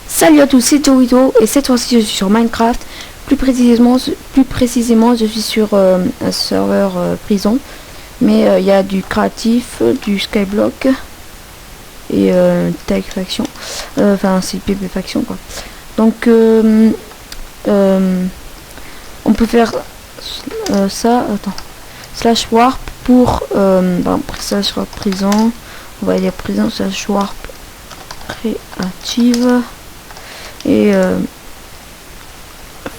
Salut à tous, c'est Dorito et cette fois-ci je suis sur Minecraft. Plus précisément je suis sur un serveur prison. Mais il y a du créatif, du skyblock et tag faction. Enfin c'est PP faction quoi. Donc on peut faire ça, attends, slash warp pour slash warp prison. On va aller à prison slash warp créative. Et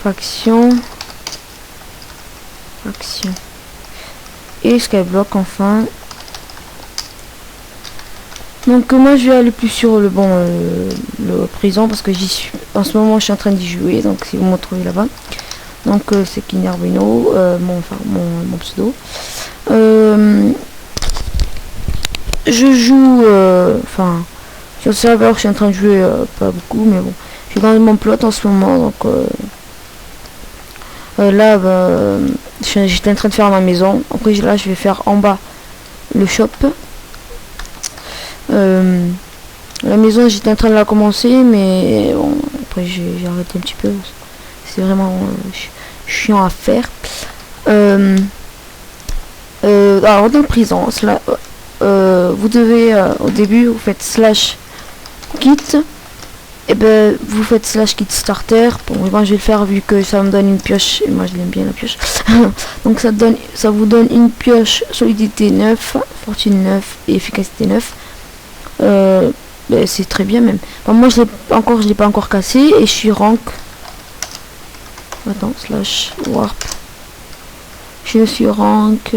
faction et skyblock enfin. Donc moi je vais aller plus sur le le prison parce que j'y suis en ce moment, je suis en train d'y jouer, donc si vous me retrouvez là-bas. Donc c'est Kinerbino, mon pseudo. Je joue sur le serveur, je suis en train de jouer pas beaucoup, mais bon, je suis dans mon plot en ce moment, donc là j'étais en train de faire ma maison. Après là je vais faire en bas le shop. La maison j'étais en train de la commencer, mais bon après j'ai arrêté un petit peu, c'est vraiment chiant à faire. Alors dans le prison cela, vous devez au début vous faites slash kit, et ben vous faites slash kit starter. Bon moi je vais le faire vu que ça me donne une pioche et moi je l'aime bien la pioche. Donc ça vous donne une pioche solidité 9, fortune 9 et efficacité 9. Ben, c'est très bien même. Enfin, moi je l'ai pas encore cassé et je suis rank. Attends, slash warp. Je suis rank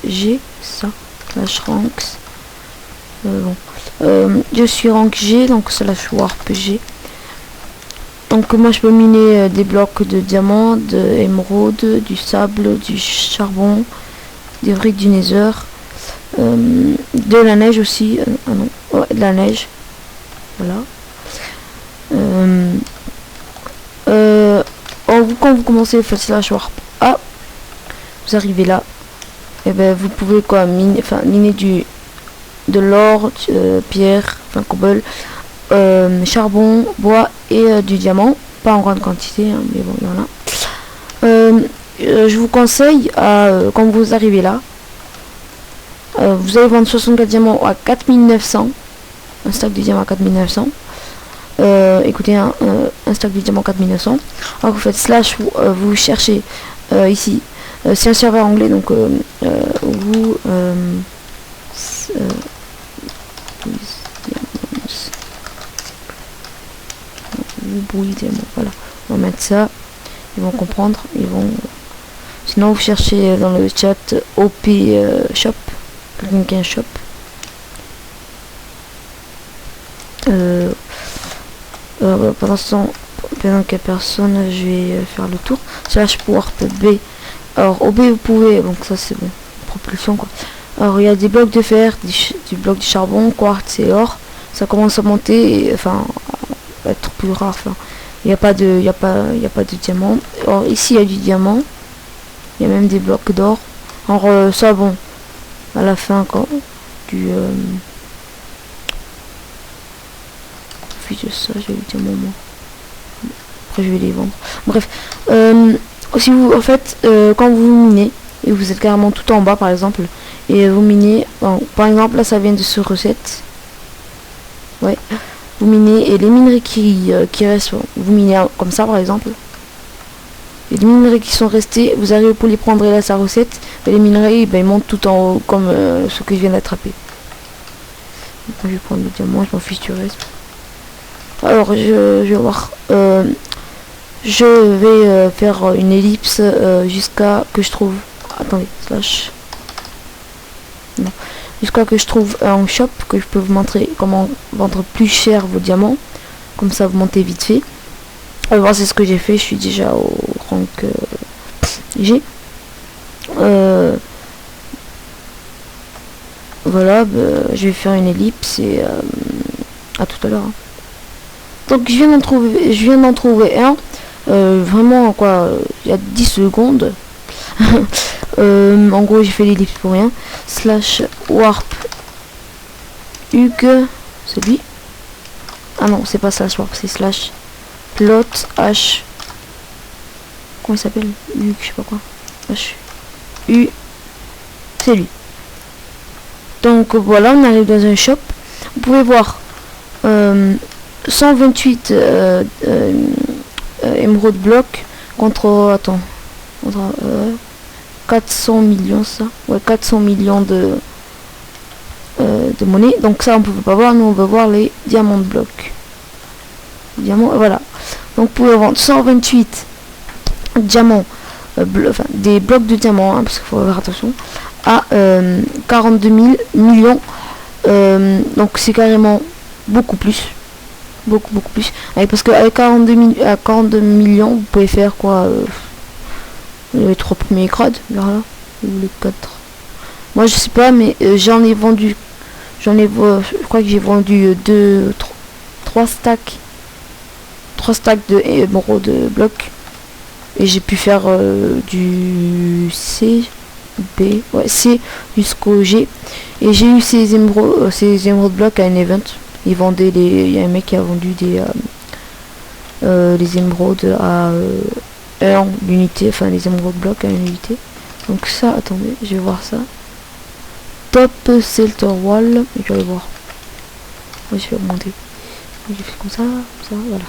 G, ça, slash ranks. Je suis rank G, donc slash warp G. Donc moi je peux miner des blocs de diamants, de émeraude, du sable, du charbon, des briques du nether, de la neige aussi. Ah non, ouais, de la neige. Voilà. Quand vous commencez, faites slash warp A, vous arrivez là, et ben vous pouvez quoi miner de l'or, pierre, cobble, charbon, bois et du diamant, pas en grande quantité, hein, mais bon il y en a. Je vous conseille quand vous arrivez là, vous allez vendre 64 diamants à 4900, un stack de diamants à 4900. Écoutez, un stack de diamants 4900. Alors vous faites slash, vous cherchez ici, c'est un serveur anglais, donc vous brouillez diamants, voilà, on va mettre ça, ils vont comprendre, sinon vous cherchez dans le chat OP shop, quelqu'un qui a un shop. Pendant qu'il n'y a personne, je vais faire le tour. Slash warp B. Alors au B vous pouvez, donc ça c'est bon, propulsion quoi. Alors il y a des blocs de fer, du bloc de charbon, quartz et or. Ça commence à monter, et, à être plus rare. Il n'y a pas de diamant. Alors ici il y a du diamant. Il y a même des blocs d'or. Alors ça bon, à la fin quand du de ça, j'ai eu diamant moi. Après je vais les vendre. Bref, si vous en fait quand vous minez et vous êtes carrément tout en bas par exemple et vous minez, par exemple là ça vient de ce recette. Ouais, vous minez et les minerais qui restent, vous minez comme ça par exemple. Et les minerais qui sont restés, vous arrivez pour les prendre et là sa recette. Et les minerais ils montent tout en haut comme ce que je viens d'attraper. Je vais prendre le diamant, je m'en fiche du reste. Alors je vais voir, je vais faire une ellipse jusqu'à que je trouve, attendez, slash, non, jusqu'à que je trouve un shop que je peux vous montrer comment vendre plus cher vos diamants, comme ça vous montez vite fait. Alors c'est ce que j'ai fait, je suis déjà au rank G. Voilà, je vais faire une ellipse et à tout à l'heure. Hein. Donc je viens d'en trouver un. Vraiment quoi, il y a 10 secondes. En gros j'ai fait l'ellipse pour rien. Slash warp hug, c'est lui. Ah non, c'est pas slash warp, c'est slash plot h. Comment il s'appelle? Hug, je sais pas quoi. H U, c'est lui. Donc voilà, on arrive dans un shop. Vous pouvez voir 128 émeraude bloc contre, attends, contre 400 millions, ça. Ouais, 400 millions de monnaie. Donc ça, on peut pas voir. Nous, on veut voir les diamants de bloc. Diamants, voilà. Donc vous pouvez vendre 128 diamants, enfin, des blocs de diamants, hein, parce qu'il faut faire attention, à 42 000 millions. Donc c'est carrément beaucoup plus. Beaucoup plus. Parce qu'avec 42 millions, vous pouvez faire quoi, les 3 premiers crades, vers là, ou les 4. Moi je sais pas, mais j'en ai vendu, je crois que j'ai vendu 3 stacks de émeraude de blocs. Et j'ai pu faire du C, B, ouais, C jusqu'au G. Et j'ai eu ces émeraudes blocs à un event. Ils vendaient il y a un mec qui a vendu les émeraudes à 1 l'unité, enfin les émeraudes blocs à 1 unité. Donc ça, attendez, je vais voir ça. Top Celter Wall, et je vais aller voir. Ouais, je vais augmenter. Je fais comme ça, voilà.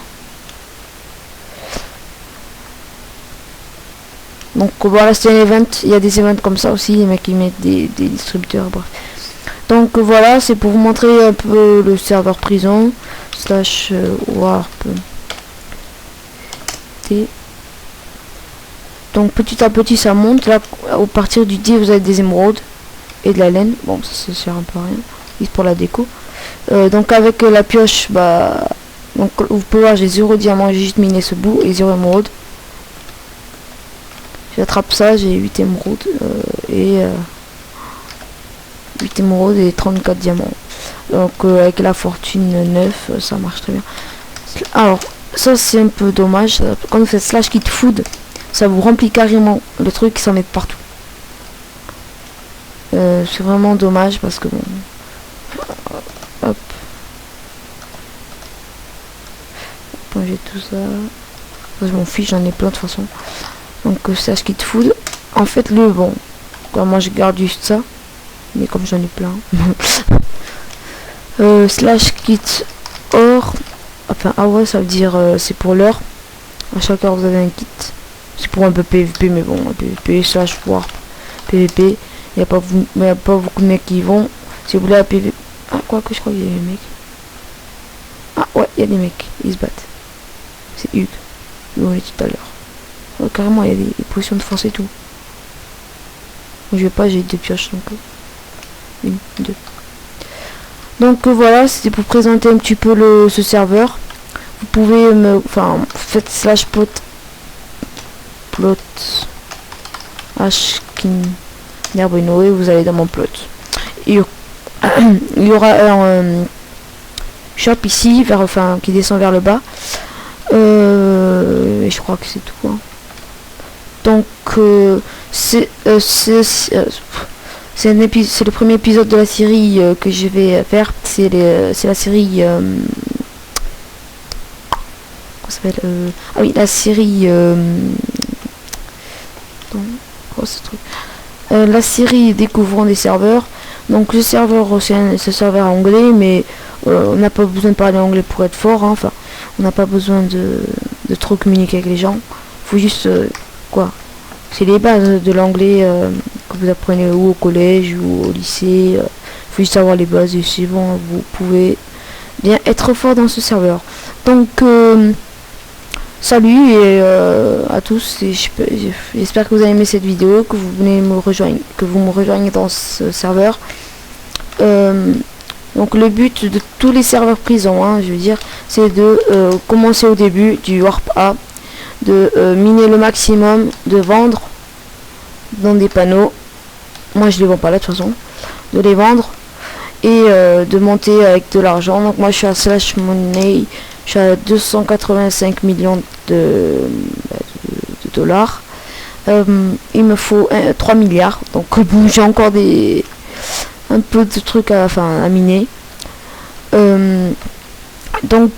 Donc voilà, c'est un event. Il y a des events comme ça aussi, les mecs qui mettent des distributeurs, bref. Donc voilà, c'est pour vous montrer un peu le serveur prison slash warp t. Donc petit à petit ça monte. Là, au partir du 10 vous avez des émeraudes et de la laine. Bon, ça sert un peu à rien, juste pour la déco. Donc avec la pioche, bah, donc vous pouvez voir, j'ai 0 diamant, j'ai juste miné ce bout et 0 émeraude. J'attrape ça, j'ai 8 émeraudes et 8 émeraudes et 34 diamants. Donc avec la fortune 9, ça marche très bien. Alors ça c'est un peu dommage. Quand vous faites slash kit food, ça vous remplit carrément le truc qui s'en met partout. C'est vraiment dommage parce que bon. Hop. J'ai tout ça. Je m'en fiche, j'en ai plein de toute façon. Donc slash kit food. En fait bon. Moi je garde juste ça. Mais comme j'en ai plein. Slash kit or. Enfin ah ouais, ça veut dire c'est pour l'heure. À chaque heure vous avez un kit. C'est pour un peu PVP, mais bon, PVP slash warp PVP. Il n'y a pas beaucoup de mecs qui y vont. Si vous voulez à PVP. Ah quoi que je crois qu'il y a des mecs. Ah ouais, il y a des mecs. Ils se battent. C'est Hugues. On est tout à l'heure. Oh, carrément, il y a des potions de force et tout. Je vais pas, j'ai 2 pioches donc. 1, 2. Donc voilà, c'était pour présenter un petit peu ce serveur. Vous pouvez enfin, faites slash plot hkin Nerbrino et vous allez dans mon plot. Il y aura un shop ici, qui descend vers le bas. Et je crois que c'est tout. Hein. Donc c'est le premier épisode de la série que je vais faire. C'est la série comment s'appelle ah oui, la série la série Découvrons des serveurs. Donc le serveur, c'est un serveur anglais, mais on n'a pas besoin de parler anglais pour être fort, hein. Enfin, on n'a pas besoin de trop communiquer avec les gens. Faut juste quoi, c'est les bases de l'anglais que vous apprenez ou au collège ou au lycée. Faut juste savoir les bases et c'est bon, vous pouvez bien être fort dans ce serveur. Donc salut et à tous, et j'espère que vous avez aimé cette vidéo, que vous venez me rejoignez dans ce serveur. Donc le but de tous les serveurs prison, hein, je veux dire, c'est de commencer au début du warp A, de miner le maximum, de vendre dans des panneaux. Moi je les vends pas là de toute façon. De les vendre et de monter avec de l'argent. Donc moi je suis à Slash Money, je suis à 285 millions de dollars. Il me faut 3 milliards. Donc bon, j'ai encore un peu de trucs à miner. Donc